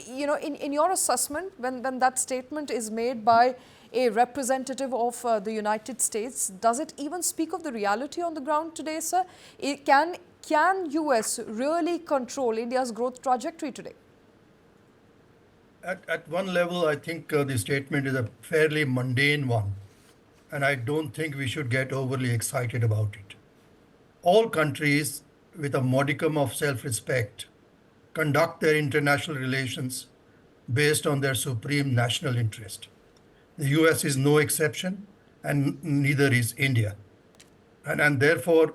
in your assessment, when that statement is made by a representative of the United States, does it even speak of the reality on the ground today, sir? Can US really control India's growth trajectory today? At one level, I think the statement is a fairly mundane one, and I don't think we should get overly excited about it. All countries with a modicum of self-respect conduct their international relations based on their supreme national interest. The US is no exception, and neither is India. And therefore,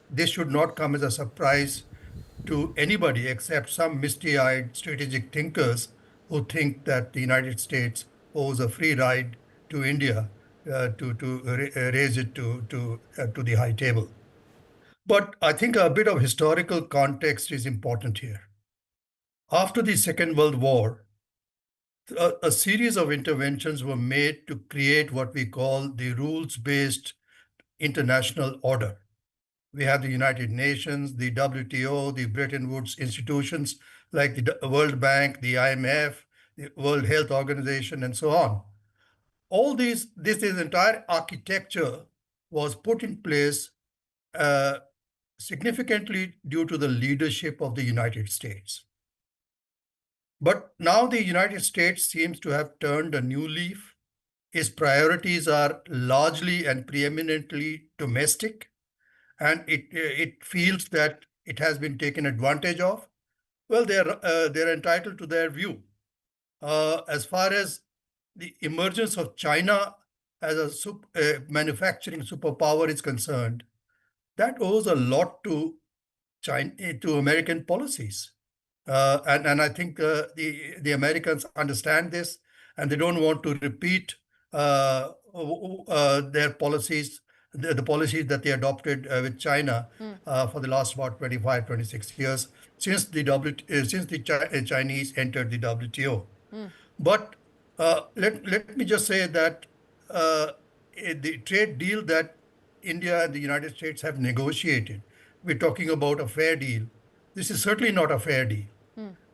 this should not come as a surprise to anybody except some misty-eyed strategic thinkers who think that the United States owes a free ride to India to raise it to the high table. But I think a bit of historical context is important here. After the Second World War, a series of interventions were made to create what we call the rules-based international order. We have the United Nations, the WTO, the Bretton Woods institutions like the World Bank, the IMF, the World Health Organization, and so on. All this entire architecture was put in place significantly due to the leadership of the United States. But now the United States seems to have turned a new leaf. Its priorities are largely and preeminently domestic, and it feels that it has been taken advantage of. Well, they're entitled to their view. As far as the emergence of China as a manufacturing superpower is concerned, that owes a lot to American policies. And I think the Americans understand this, and they don't want to repeat their policies, the policies that they adopted with China for the last about 25, 26 years since the Chinese entered the WTO. But let me just say that the trade deal that India and the United States have negotiated, we're talking about a fair deal. This is certainly not a fair deal.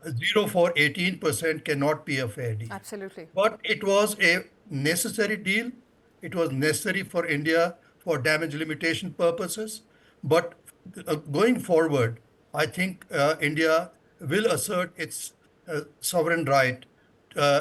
0 for 18% cannot be a fair deal. Absolutely. But it was a necessary deal. It was necessary for India for damage limitation purposes. But going forward, I think India will assert its sovereign right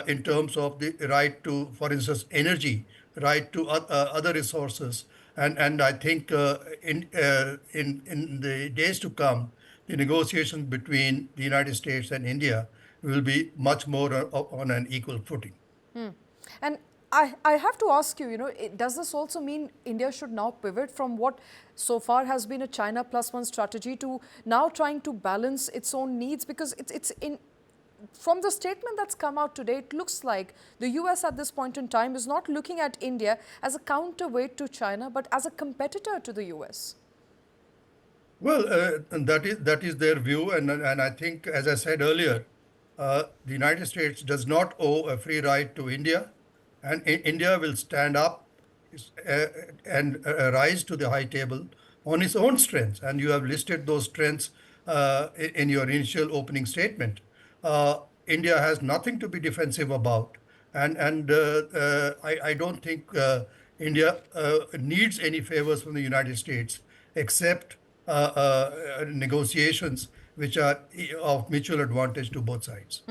in terms of the right to, for instance, energy, right to other resources. And I think in the days to come, the negotiations between the United States and India will be much more on an equal footing. And I have to ask you, does this also mean India should now pivot from what so far has been a China plus one strategy to now trying to balance its own needs? Because from the statement that's come out today, it looks like the US at this point in time is not looking at India as a counterweight to China, but as a competitor to the US. Well, that is their view, and I think, as I said earlier, the United States does not owe a free ride to India, and India will stand up and rise to the high table on its own strengths. And you have listed those strengths in your initial opening statement. India has nothing to be defensive about, and I don't think India needs any favors from the United States except negotiations which are of mutual advantage to both sides.